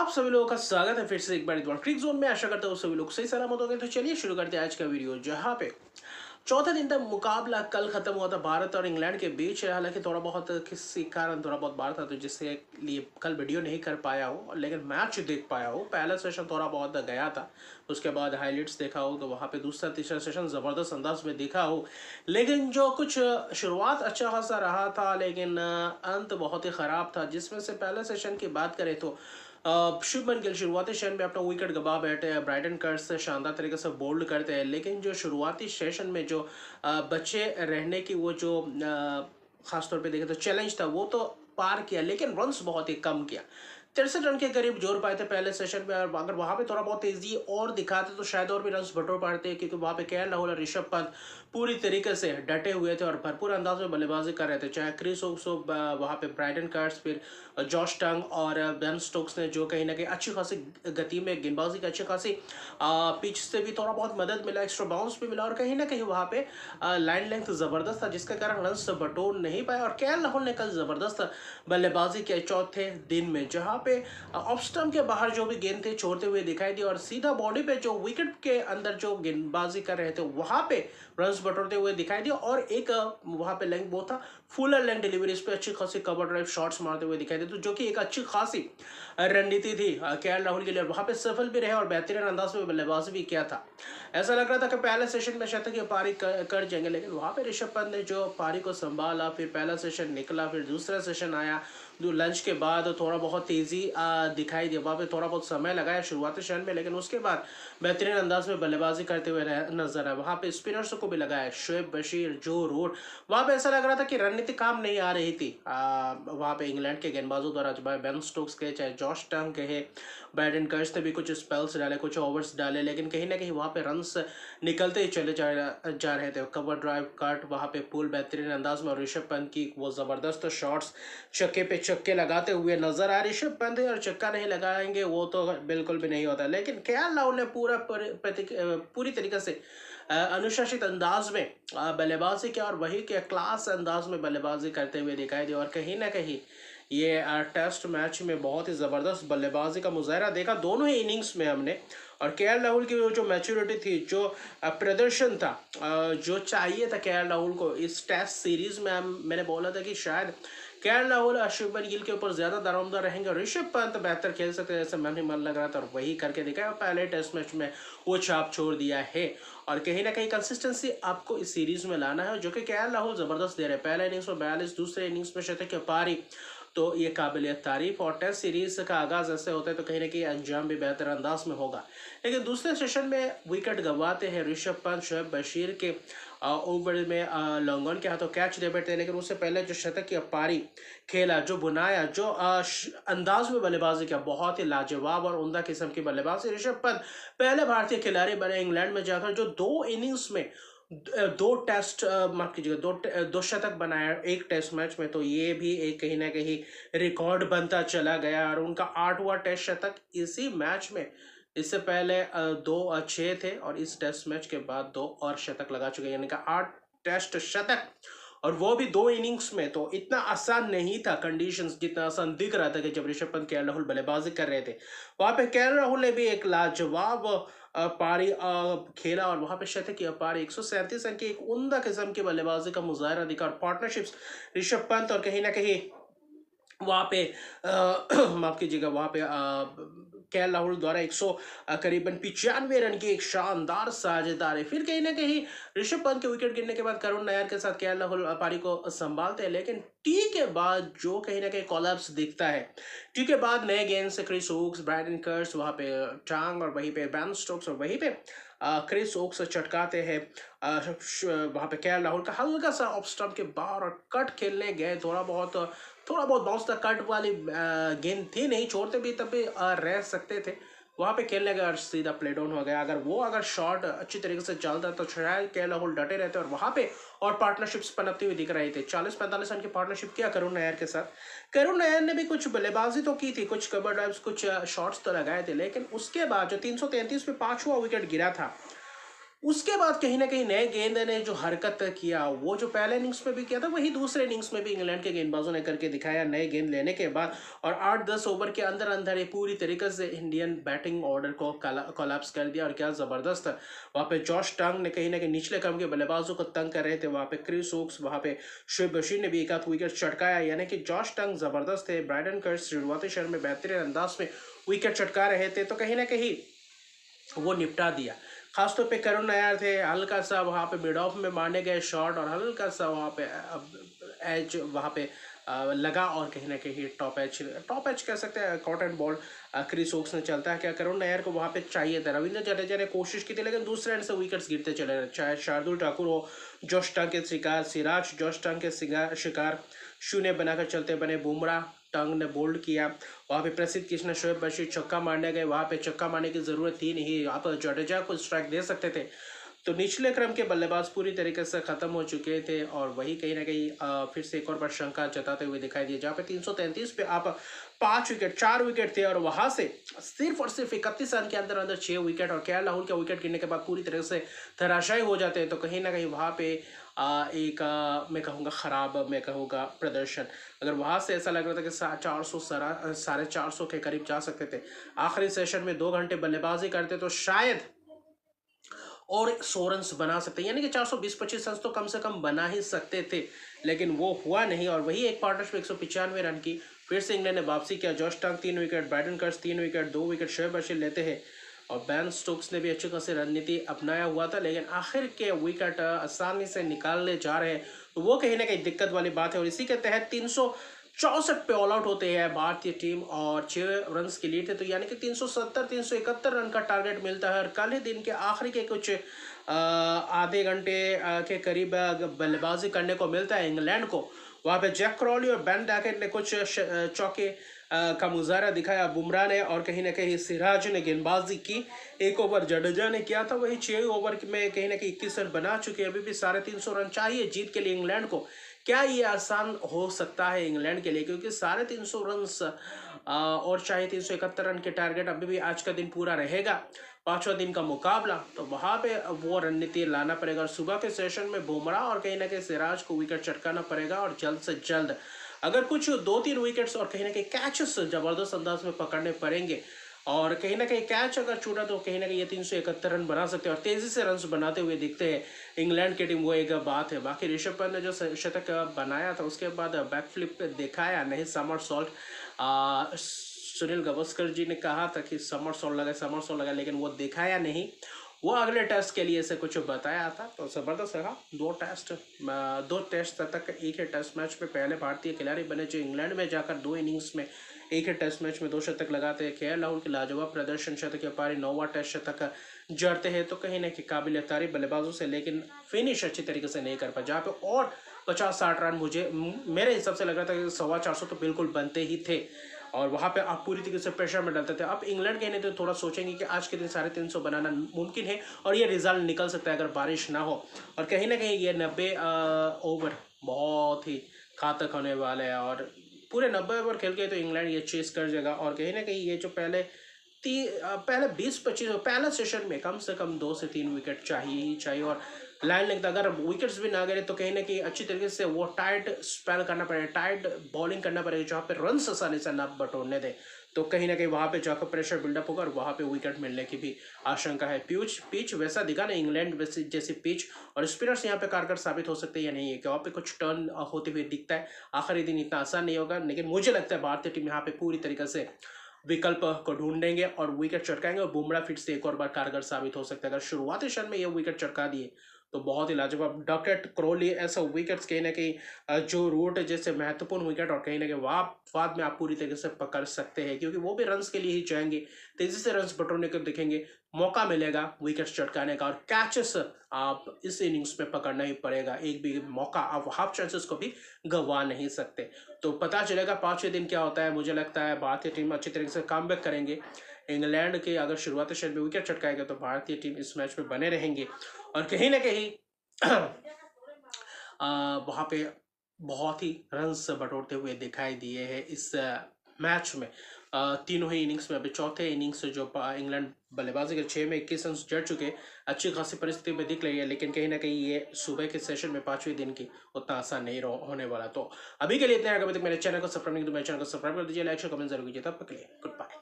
आप सभी लोगों का स्वागत है फिर से एक बार दोबारा क्रिक जोन में। आशा करता हूँ सभी लोग सही सलामत हो गए। तो चलिए शुरू करते हैं आज का वीडियो, जहाँ पे चौथे दिन तक मुकाबला कल खत्म हुआ था भारत और इंग्लैंड के बीच। हालांकि थोड़ा बहुत किसी कारण थोड़ा बहुत बाहर था, तो जिसके लिए कल वीडियो नहीं कर पाया हो, लेकिन मैच देख पाया हो। पहला सेशन थोड़ा बहुत गया था, उसके बाद हाईलाइट्स देखा हो, तो वहाँ पे दूसरा तीसरा सेशन ज़बरदस्त अंदाज में देखा हो। लेकिन जो कुछ शुरुआत अच्छा खासा रहा था, लेकिन अंत बहुत ही ख़राब था। जिसमें से पहले सेशन की बात करें तो शुभमन गिल शुरुआती सेशन में अपना विकेट गंवा बैठे हैं। ब्राइटन कर्स से शानदार तरीके से बोल्ड करते हैं, लेकिन जो शुरुआती सेशन में जो बचे रहने की वो जो खासतौर पे देखें तो चैलेंज था, वो तो पार किया, लेकिन रन्स बहुत ही कम किया। 63 रन के करीब जोड़ पाए थे पहले सेशन में। और अगर वहां पे थोड़ा बहुत तेजी और दिखाते तो शायद और भी रन बटोर पाते, क्योंकि वहां पे केएल राहुल और ऋषभ पंत पूरी तरीके से डटे हुए थे और भरपूर अंदाज में बल्लेबाजी कर रहे थे। चाहे क्रिस ओक्स हो वहां पे, ब्राइटन कार्ड्स, फिर जॉश टंग और बेन स्टोक्स ने जो कहीं ना कहीं अच्छी खासी गति में गेंदबाजी की अच्छी खासी पिच से भी थोड़ा बहुत मदद मिला, एक्स्ट्रा बाउंस भी मिला, और कहीं ना कहीं वहां पे लाइन लेंथ जबरदस्त था, जिसके कारण रन बटोर नहीं पाए। और केएल राहुल ने कल जबरदस्त बल्लेबाजी के चौथे दिन में, जहां पे ऑफ स्टंप के बाहर जो भी गेंद थे छोड़ते हुए दिखाई दिए, और सीधा बॉडी पे जो विकेट के अंदर जो गेंदबाजी कर रहे थे वहां पे रन बटोरते हुए दिखाई दिए। और एक वहां पे लेंथ वो था फुलर लेंथ डिलीवरी, इस पे अच्छी खासी कवर ड्राइव शॉट्स मारते हुए दिखाई दे, तो जो कि एक अच्छी खासी रणनीति थी केएल राहुल के लिए। वहां पे सफल भी रहे और बेहतरीन अंदाज में बल्लेबाजी भी किया था। ऐसा लग रहा था कि पहले सेशन में शतक की पारी कर जाएंगे, लेकिन वहां पे ऋषभ पंत ने जो पारी को संभाला, फिर पहला सेशन निकला, फिर दूसरा सेशन आया, लंच के बाद थोड़ा बहुत तेजी दिखाई दी। वहाँ पे थोड़ा बहुत समय लगाया शुरुआती क्षण में, लेकिन उसके बाद बेहतरीन अंदाज में बल्लेबाजी करते हुए नजर आए। वहाँ पे स्पिनर्स को भी लगाया, शोएब बशीर, जो रूट। वहाँ पे ऐसा लग रहा था कि रणनीति काम नहीं आ रही थी वहाँ पे इंग्लैंड के गेंदबाजों द्वारा, चाहे बेन स्टोक्स के, चाहे जॉश टंग के, ब्राइटन कर्स ने भी कुछ स्पेल्स डाले, कुछ ओवर्स डाले, लेकिन कहीं ना कहीं वहाँ पे रन्स निकलते ही चले जा रहे थे। कवर ड्राइव कट, वहाँ पे पुल बेहतरीन अंदाज में, और ऋषभ पंत की वो जबरदस्त शॉट्स छक्के पे छक्के लगाते हुए नजर आ। ऋषभ पंत और छक्का नहीं लगाएंगे वो तो बिल्कुल भी नहीं होता, लेकिन केएल राहुल ने पूरी तरीके से अनुशासित अंदाज में बल्लेबाजी किया, और वही के क्लास अंदाज में बल्लेबाजी करते हुए दिखाई दी। और कहीं ना कहीं ये टेस्ट मैच में बहुत ही ज़बरदस्त बल्लेबाजी का मुजाहरा देखा दोनों ही इनिंग्स में हमने। और केएल राहुल की जो मैच्योरिटी थी, जो प्रदर्शन था, जो चाहिए था केएल राहुल को इस टेस्ट सीरीज में, मैंने बोला था कि शायद केएल राहुल शुभमन गिल के ऊपर ज्यादा दारोमदार रहेंगे और ऋषभ पंत बेहतर खेल सकते हैं, जैसे मैंने मन लग रहा था, और वही करके दिखाया। पहले टेस्ट मैच में वो छाप छोड़ दिया है, और कहीं ना कहीं कंसिस्टेंसी आपको इस सीरीज में लाना है, जो कि केएल राहुल जबरदस्त दे रहे हैं। पहले इनिंग्स में 42, दूसरे इनिंग्स में शतक की पारी, तो ये काबिल तारीफ। और टेस्ट सीरीज का आगाज ऐसे होता है तो कहीं ना कहीं अंजाम भी बेहतर अंदाज में होगा। लेकिन दूसरे सेशन में विकेट गंवाते हैं ऋषभ पंत, शोएब बशीर के ओवर में लॉन्गॉन के हाथों कैच दे बैठते हैं, लेकिन उससे पहले जो शतक की पारी खेला, जो बुनाया, जो अंदाज में बल्लेबाजी किया, बहुत ही लाजवाब और उम्दा किस्म की बल्लेबाजी। ऋषभ पंत पहले भारतीय खिलाड़ी बने इंग्लैंड में जाकर जो 2 इनिंग्स में दो टेस्ट माफ कीजिएगा, दो शतक बनाया एक टेस्ट मैच में, तो ये भी एक कहीं ना कहीं रिकॉर्ड बनता चला गया। और उनका 8वां टेस्ट शतक इसी मैच में। इससे पहले 2 6 थे, और इस टेस्ट मैच के बाद 2 और शतक लगा चुके, यानी कि 8 टेस्ट शतक, और वो भी 2 इनिंग्स में। तो इतना आसान नहीं था कंडीशंस, जितना आसान दिख रहा था कि जब ऋषभ पंत, केएल राहुल बल्लेबाजी कर रहे थे। वहां पे केएल राहुल ने भी एक लाजवाब पारी खेला, और वहां पे शतक की पारी 137 रन की एक उम्दा किस्म की बल्लेबाजी का मुजाहरा दिखा। और पार्टनरशिप्स ऋषभ पंत और कहीं ना कहीं वहाँ पे माफ कीजिएगा, वहाँ पे केएल राहुल द्वारा 100 करीबन 95 रन की एक शानदार साझेदारी। फिर कहीं ना कहीं ऋषभ पंत के विकेट गिरने के बाद करुण नायर के साथ केएल राहुल पारी को संभालते हैं, लेकिन टी के बाद जो कहीं ना कहीं कोलैप्स दिखता है, टी के बाद नए गेंद से क्रिस ओक्स, ब्राइटन कर्स, वहाँ पे टांग, और वहीं पे बेन स्टोक्स, और वहीं पे क्रिस ओक्स चटकाते हैं। वहाँ पे केएल राहुल का हल्का सा ऑफ स्टंप के बाहर और कट खेलने गए, थोड़ा बहुत बाउंस तक कट वाली गेंद थी, नहीं छोड़ते भी तब भी रह सकते थे। वहाँ पे खेलने गया और सीधा प्ले डाउन हो गया। अगर शॉट अच्छी तरीके से चलता तो शायद केएल राहुल डटे रहते, और वहाँ पे और पार्टनरशिप्स पनपती हुई दिख रही थी। 40-45 रन की पार्टनरशिप किया करुण नायर के साथ। करुण नायर ने भी कुछ बल्लेबाजी तो की थी, कुछ कवर ड्राइव्स, कुछ शॉट्स तो लगाए थे, लेकिन उसके बाद जो 333 पे 5वां विकेट गिरा था, उसके बाद कहीं ना कहीं नए गेंद ने जो हरकत किया, वो जो पहले इनिंग्स में भी किया था वही दूसरे इनिंग्स में भी इंग्लैंड के गेंदबाजों ने करके दिखाया नए गेंद लेने के बाद। और 8-10 ओवर के अंदर अंदर ये पूरी तरीके से इंडियन बैटिंग ऑर्डर को कोलैप्स कर दिया। और क्या ज़बरदस्त वहाँ पे जॉश टंग ने कहीं ना कहीं निचले क्रम के बल्लेबाजों को तंग कर रहे थे। वहाँ पे क्रिस वोक्स, वहाँ पे शुएब बशीर ने भी एक आध विकेट चटकाया, यानी कि जॉश टंग ज़बरदस्त थे। ब्राइडन कर्स शुरुआती शहर में बेहतरीन अंदाज में विकेट चटका रहे थे, तो कहीं ना कहीं वो निपटा दिया। खासतौर पे करुण नायर थे, हल्का सा वहाँ पे मिड ऑफ में मारने गए शॉट और हल्का सा वहाँ पे एज वहाँ पे लगा और कहीं ना कहीं टॉप एज कह सकते हैं, कॉटन बॉल क्रिस वोक्स ने चलता है क्या, करुण नायर को वहाँ पे चाहिए था। रविंद्र जडेजा ने कोशिश की थी लेकिन दूसरे एंड से विकेट्स गिरते चले गए, चाहे शार्दुल ठाकुर हो जोश टंग के शिकार, सिराज जोश टंग के शिकार, शून्य बनाकर चलते बने बुमराह, टंग ने बोल्ड किया। वहाँ पे प्रसिद्ध कृष्ण, शोएब बशीर छक्का मारने गए, वहाँ पे छक्का मारने की जरूरत थी नहीं, आप जडेजा को स्ट्राइक दे सकते थे। तो निचले क्रम के बल्लेबाज पूरी तरीके से खत्म हो चुके थे और वही कहीं ना कहीं फिर से एक और बार शंका जताते हुए दिखाई दिए, जहाँ पे 333 पे आप 4 विकेट थे और वहां से सिर्फ और सिर्फ 31 रन के अंदर अंदर 6 विकेट, और केएल राहुल के विकेट गिरने के बाद पूरी तरह से धराशायी हो जाते हैं। तो कहीं ना कहीं वहाँ पे एक मैं कहूँगा ख़राब, मैं कहूँगा प्रदर्शन। अगर वहाँ से ऐसा लग रहा था कि 450 के करीब जा सकते थे, आखिरी सेशन में 2 घंटे बल्लेबाजी करते तो शायद और 100 रन बना सकते, यानी कि 420-25 रन तो कम से कम बना ही सकते थे, लेकिन वो हुआ नहीं। और वही एक पार्टनरशिप 195 रन की फिर से इंग्लैंड ने वापसी किया। जॉश टंग 3 विकेट, ब्राइडन कर्स 3 विकेट, 2 विकेट शोएब बशीर लेते हैं और बेन स्टोक्स ने भी अच्छी खासी रणनीति अपनाया हुआ था, लेकिन आखिर के विकेट आसानी से निकालने जा रहे हैं, तो वो कहीं ना कहीं दिक्कत वाली बात है। और इसी के तहत 364 पे ऑल आउट होते हैं भारतीय टीम और 6 रन की लीड है, तो यानी कि 370-371 रन का टारगेट मिलता है। और कल ही दिन के आखिरी के कुछ आधे घंटे के करीब बल्लेबाजी करने को मिलता है इंग्लैंड को। वहाँ पे जैक क्रॉली और बेन डैकेट ने कुछ चौके का मुजाहरा दिखाया बुमराह ने, और कहीं ना कहीं सिराज ने गेंदबाजी की। 1 ओवर जडेजा ने किया था, वही 6 ओवर में कहीं ना कहीं 21 रन बना चुके हैं। अभी भी 350 रन चाहिए जीत के लिए इंग्लैंड को। क्या ये आसान हो सकता है इंग्लैंड के लिए, क्योंकि 350 रन और चाहे 371 रन के टारगेट अभी भी आज का दिन पूरा रहेगा, 5वां दिन का मुकाबला, तो वहाँ पे वो रणनीति लाना पड़ेगा। और सुबह के सेशन में बुमराह और कहीं ना कहीं सिराज को विकेट चटकाना पड़ेगा और जल्द से जल्द अगर कुछ 2-3 विकेट्स और कहीं ना कहीं कैचेस जबरदस्त अंदाज में पकड़ने पड़ेंगे। और कहीं ना कहीं कैच अगर छूटा तो कहीं ना कहीं ये 371 रन बना सकते हैं और तेजी से रन बनाते हुए दिखते हैं इंग्लैंड की टीम, वो एक बात है। बाकी ऋषभ पंत ने जो शतक बनाया था उसके बाद बैकफ्लिप दिखाया नहीं, समर सॉल्ट, सुनील गावस्कर जी ने कहा था कि समर सॉल्ट लगा, लेकिन वो दिखाया नहीं। वो अगले टेस्ट के लिए से कुछ बताया था, तो ज़बरदस्त रहा। 2 टेस्ट तक एक ही टेस्ट मैच में पहले भारतीय खिलाड़ी बने जो इंग्लैंड में जाकर 2 इनिंग्स में एक ही टेस्ट मैच में 2 शतक लगाते हैं। केएल राहुल के लाजवाब प्रदर्शन, शतक के पारी 9वां टेस्ट शतक जड़ते हैं, तो कहीं ना कहीं काबिल तारीफ बल्लेबाजों से, लेकिन फिनिश अच्छी तरीके से नहीं कर पाए। जहाँ पे और 50-60 रन मुझे मेरे हिसाब से लग रहा था कि 450 तो बिल्कुल बनते ही थे और वहाँ पे आप पूरी तरीके से प्रेशर में डालते थे। अब इंग्लैंड कहने तो थोड़ा सोचेंगे कि आज के दिन 350 बनाना मुमकिन है और ये रिजल्ट निकल सकता है अगर बारिश ना हो। और कहीं ना कहीं ये 90 ओवर बहुत ही घातक होने वाले हैं और पूरे 90 ओवर खेल के तो इंग्लैंड ये चेस कर जाएगा। और कहीं ना कहीं ये जो पहले 20-25 पहला सेशन में कम से कम 2 से 3 विकेट चाहिए ही चाहिए। और लाइन लेंथ अगर विकेट्स भी ना गिरे तो कहीं ना कहीं अच्छी तरीके से वो टाइट स्पेल करना पड़ेगा, टाइट बॉलिंग करना पड़ेगा जहाँ पे रन आसानी से ना बटोरने दे, तो कहीं ना कहीं वहाँ पे जाकर प्रेशर बिल्डअप होगा और वहाँ पे विकेट मिलने की भी आशंका है। पिच वैसा दिखा ना इंग्लैंड जैसी पिच, और स्पिनर्स यहाँ पे कारगर साबित हो सकते हैं या नहीं है, कि वहाँ पे कुछ टर्न होते हुए दिखता है। आखिरी दिन इतना आसान नहीं होगा, लेकिन मुझे लगता है भारतीय टीम यहाँ पे पूरी तरीके से विकल्प को ढूंढेंगे और विकेट चटकाएंगे और बुमराह फिर से एक और बार कारगर साबित हो सकता है। अगर शुरुआती क्षण में ये विकेट चटका दिए तो बहुत ही लाजवाब। डॉकेट क्रोली ऐसा विकेट्स कहीं ना कहीं जो रूट जैसे महत्वपूर्ण विकेट और कहीं ना कहीं बाद में आप पूरी तरीके से पकड़ सकते हैं, क्योंकि वो भी रन्स के लिए ही जाएंगे, तेजी से रन्स बटोरने को दिखेंगे, मौका मिलेगा विकेट्स चटकाने का और कैचेस आप इस इनिंग्स में पकड़ना ही पड़ेगा। एक भी मौका आप हाफ चांसेस को भी गंवा नहीं सकते। तो पता चलेगा 5वें दिन क्या होता है। मुझे लगता है भारतीय टीम अच्छी तरीके से कमबैक करेंगे। इंग्लैंड के अगर शुरुआती शट में विकेट चटकाएगा तो भारतीय टीम इस मैच में बने रहेंगे और कहीं ना कहीं वहाँ पे बहुत ही रन्स बटोरते हुए दिखाई दिए हैं इस मैच में। तीनों ही इनिंग्स में। अभी चौथे इनिंग्स जो इंग्लैंड बल्लेबाजी कर 6 में 21 रन जड़ चुके, अच्छी खासी परिस्थिति में दिख रही है, लेकिन कहीं ना कहीं ये सुबह के सेशन में 5वें दिन की उतना आसान नहीं होने वाला। तो अभी के लिए इतना है। अगर तक मेरे चैनल को सब्सक्राइब नहीं किया तो मेरे चैनल को सब्सक्राइब कर दीजिए, लाइक शेयर कमेंट जरूर कीजिए। तब तक के लिए गुड बाय।